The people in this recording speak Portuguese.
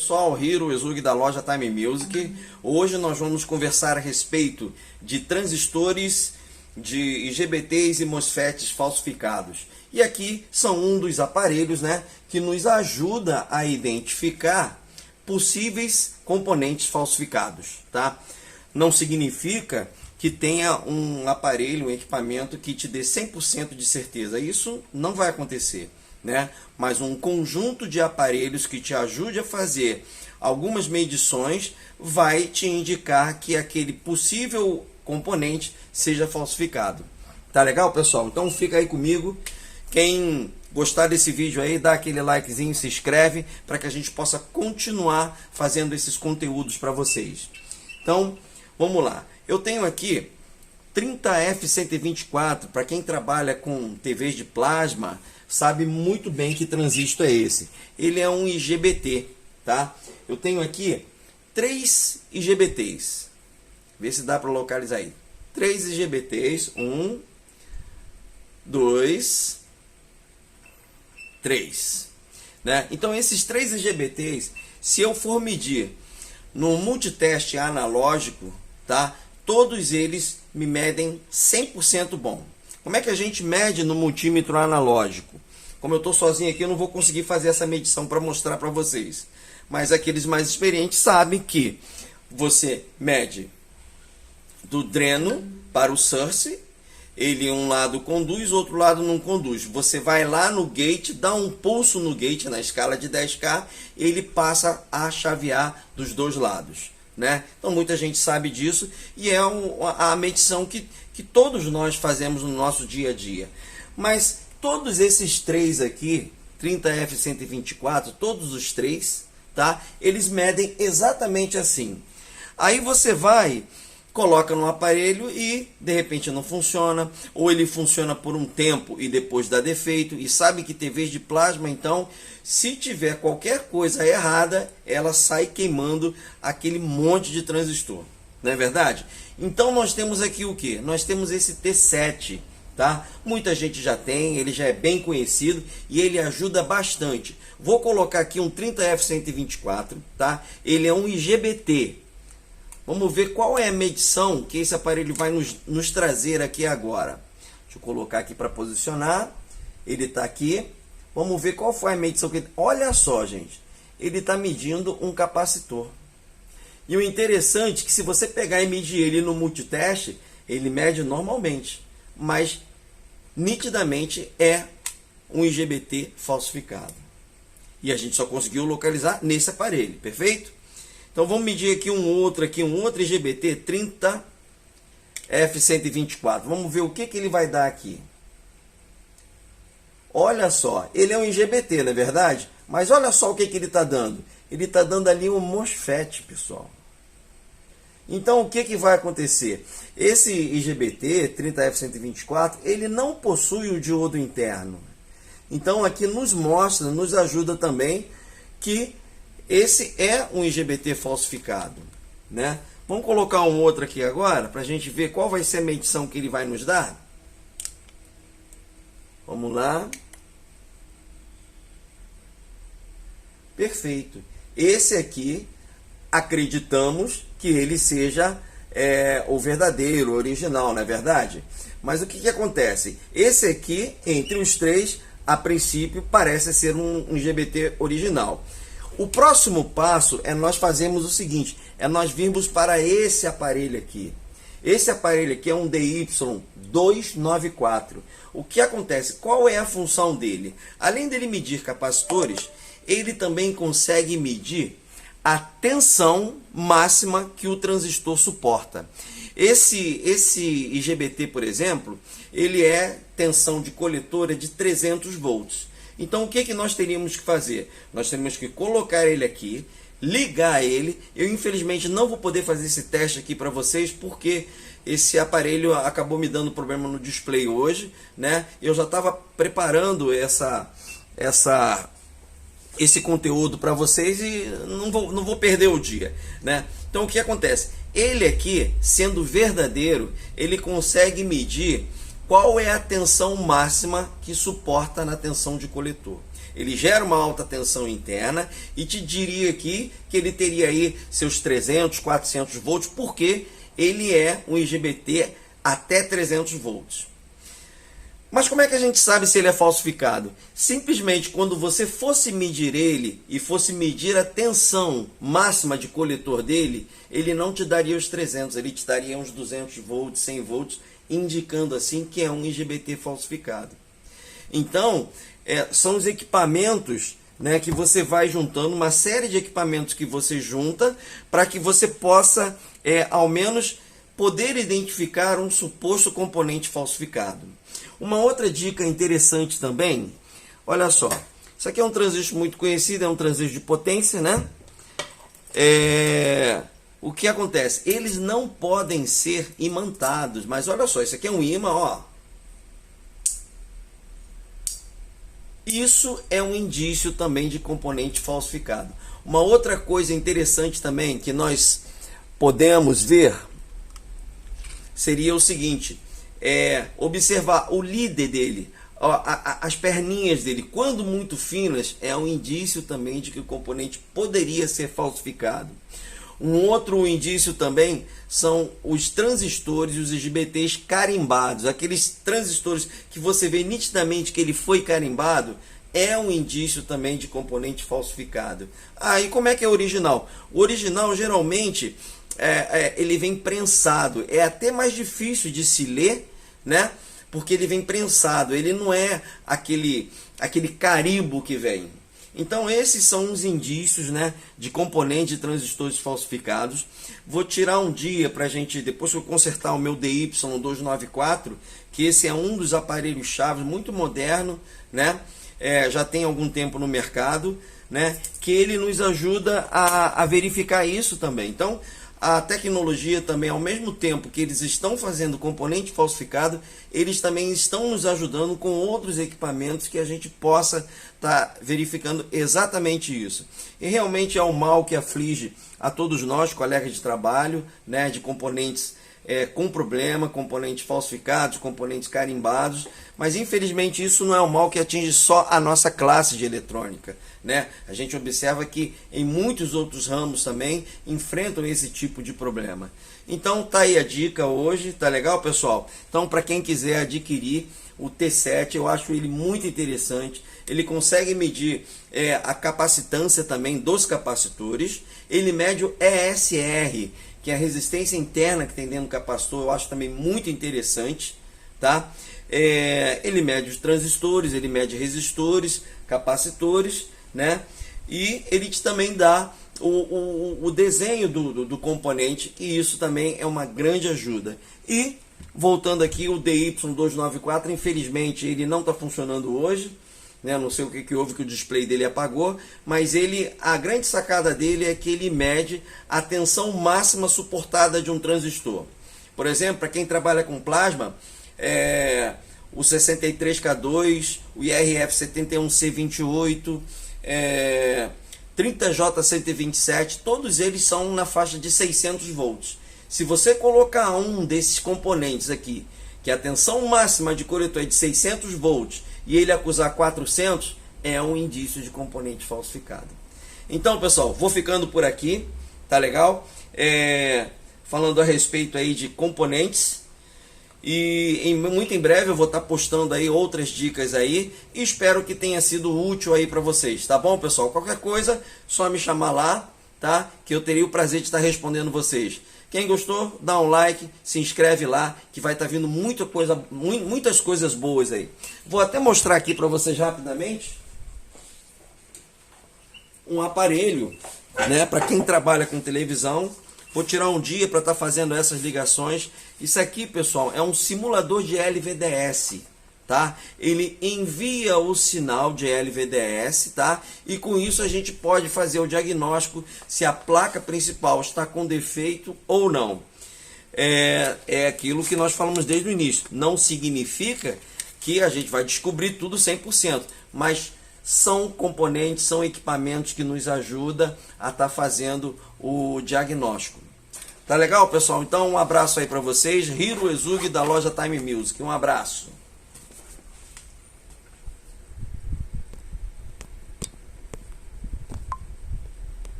pessoal, Hiro Ezug da loja Time Music. Hoje nós vamos conversar a respeito de transistores, de IGBTs e MOSFETs falsificados. E aqui são um dos aparelhos, né, que nos ajuda a identificar possíveis componentes falsificados, tá? Não significa que tenha um aparelho, um equipamento que te dê 100% de certeza. Isso não vai acontecer, né? Mas um conjunto de aparelhos que te ajude a fazer algumas medições vai te indicar que aquele possível componente seja falsificado. Tá legal, pessoal? Então fica aí comigo. Quem gostar desse vídeo aí, dá aquele likezinho, se inscreve para que a gente possa continuar fazendo esses conteúdos para vocês. Então, vamos lá. Eu tenho aqui 30F124, para quem trabalha com TVs de plasma, sabe muito bem que transistor é esse. Ele é um IGBT, tá? Eu tenho aqui 3 IGBTs. Vê se dá para localizar aí. 3 IGBTs, 1, 2, 3. Né? Então, esses 3 IGBTs, se eu for medir no multiteste analógico, tá? Todos eles me medem 100% bom. Como é que a gente mede no multímetro analógico? Como eu estou sozinho aqui, eu não vou conseguir fazer essa medição para mostrar para vocês. Mas aqueles mais experientes sabem que você mede do dreno para o source. Ele um lado conduz, outro lado não conduz. Você vai lá no gate, dá um pulso no gate na escala de 10K, ele passa a chavear dos dois lados, né? Então muita gente sabe disso e é a medição que todos nós fazemos no nosso dia a dia. Mas todos esses 3 aqui, 30F124, todos os 3, tá? Eles medem exatamente assim. Aí você vai, coloca no aparelho e de repente não funciona, ou ele funciona por um tempo e depois dá defeito. E sabe que TVs de plasma, então, se tiver qualquer coisa errada, ela sai queimando aquele monte de transistor, não é verdade? Então nós temos aqui o que? Nós temos esse T7, tá? Muita gente já tem, ele já é bem conhecido e ele ajuda bastante. Vou colocar aqui um 30F124, tá? Ele é um IGBT. Vamos ver qual é a medição que esse aparelho vai nos trazer aqui agora. Deixa eu colocar aqui para posicionar. Ele está aqui. Vamos ver qual foi a medição que ele... Olha só, gente. Ele está medindo um capacitor. E o interessante é que se você pegar e medir ele no multiteste, ele mede normalmente. Mas, nitidamente, é um IGBT falsificado. E a gente só conseguiu localizar nesse aparelho, perfeito? Então vamos medir aqui um outro IGBT 30F124. Vamos ver o que ele vai dar aqui. Olha só, ele é um IGBT, não é verdade? Mas olha só o que ele está dando. Ele está dando ali um MOSFET, pessoal. Então o que vai acontecer? Esse IGBT 30F124, ele não possui o diodo interno. Então aqui nos mostra, nos ajuda também que esse é um IGBT falsificado, né? Vamos colocar um outro aqui agora, para a gente ver qual vai ser a medição que ele vai nos dar. Vamos lá. Perfeito. Esse aqui, acreditamos que ele seja o verdadeiro, o original, não é verdade? Mas o que acontece? Esse aqui, entre os 3, a princípio, parece ser um IGBT original. O próximo passo é nós fazermos o seguinte, é nós virmos para esse aparelho aqui. Esse aparelho aqui é um DY294. O que acontece? Qual é a função dele? Além dele medir capacitores, ele também consegue medir a tensão máxima que o transistor suporta. Esse IGBT, por exemplo, ele é tensão de coletora de 300 volts. Então, o que nós teríamos que fazer? Nós teríamos que colocar ele aqui, ligar ele. Eu, infelizmente, não vou poder fazer esse teste aqui para vocês, porque esse aparelho acabou me dando problema no display hoje, né? Eu já estava preparando esse conteúdo para vocês e não vou perder o dia, né? Então, o que acontece? Ele aqui, sendo verdadeiro, ele consegue medir qual é a tensão máxima que suporta na tensão de coletor. Ele gera uma alta tensão interna e te diria aqui que ele teria aí seus 300, 400 volts, porque ele é um IGBT até 300 volts. Mas como é que a gente sabe se ele é falsificado? Simplesmente quando você fosse medir ele e fosse medir a tensão máxima de coletor dele, ele não te daria os 300, ele te daria uns 200 volts, 100 volts, indicando assim que é um IGBT falsificado. Então, são os equipamentos, né, que você vai juntando, uma série de equipamentos que você junta para que você possa, ao menos, poder identificar um suposto componente falsificado. Uma outra dica interessante também, olha só, isso aqui é um transistor muito conhecido, é um transistor de potência, né? O que acontece? Eles não podem ser imantados, mas olha só, isso aqui é um ímã, ó. Isso é um indício também de componente falsificado. Uma outra coisa interessante também que nós podemos ver seria o seguinte, observar o líder dele, as perninhas dele, quando muito finas, é um indício também de que o componente poderia ser falsificado. Um outro indício também são os transistores e os IGBTs carimbados. Aqueles transistores que você vê nitidamente que ele foi carimbado, é um indício também de componente falsificado. E como é que é o original? O original, geralmente, ele vem prensado. É até mais difícil de se ler, né? Porque ele vem prensado. Ele não é aquele carimbo que vem. Então esses são os indícios, né, de componentes de transistores falsificados. Vou tirar um dia para a gente, depois que eu consertar o meu DY294, que esse é um dos aparelhos chaves muito moderno, né, já tem algum tempo no mercado, né, que ele nos ajuda a verificar isso também. Então a tecnologia também, ao mesmo tempo que eles estão fazendo componente falsificado, eles também estão nos ajudando com outros equipamentos que a gente possa estar verificando exatamente isso. E realmente é um mal que aflige a todos nós, colegas de trabalho, né, de componentes com problema, componentes falsificados, componentes carimbados, mas infelizmente isso não é um mal que atinge só a nossa classe de eletrônica, né? A gente observa que em muitos outros ramos também enfrentam esse tipo de problema. Então tá aí a dica hoje, tá legal, pessoal? Então, para quem quiser adquirir o T7, eu acho ele muito interessante. Ele consegue medir a capacitância também dos capacitores, ele mede o ESR, que é a resistência interna que tem dentro do capacitor, eu acho também muito interessante, tá? Ele mede os transistores, ele mede resistores, capacitores, né? E ele também dá o desenho do componente, e isso também é uma grande ajuda. E, voltando aqui, o DY294, infelizmente, ele não está funcionando hoje, né? Não sei o que houve, que o display dele apagou, mas a grande sacada dele é que ele mede a tensão máxima suportada de um transistor. Por exemplo, para quem trabalha com plasma, o 63K2, o IRF71C28, 30J127, todos eles são na faixa de 600 volts. Se você colocar um desses componentes aqui, que a tensão máxima de coletor é de 600 volts, e ele acusar 400, é um indício de componente falsificado. Então, pessoal, vou ficando por aqui, tá legal? Falando a respeito aí de componentes, e muito em breve eu vou estar postando aí outras dicas aí, e espero que tenha sido útil aí para vocês, tá bom, pessoal? Qualquer coisa, só me chamar lá, tá? Que eu teria o prazer de estar respondendo vocês. Quem gostou, dá um like, se inscreve lá, que vai estar vindo muitas coisas boas aí. Vou até mostrar aqui para vocês rapidamente um aparelho, né, para quem trabalha com televisão. Vou tirar um dia para estar fazendo essas ligações. Isso aqui, pessoal, é um simulador de LVDS. Tá? Ele envia o sinal de LVDS, tá? E com isso a gente pode fazer o diagnóstico se a placa principal está com defeito ou não. É aquilo que nós falamos desde o início. Não significa que a gente vai descobrir tudo 100%, mas são componentes, são equipamentos que nos ajudam a estar fazendo o diagnóstico. Tá legal, pessoal? Então um abraço aí para vocês. Hiro Ezugi, da loja Time Music. Um abraço.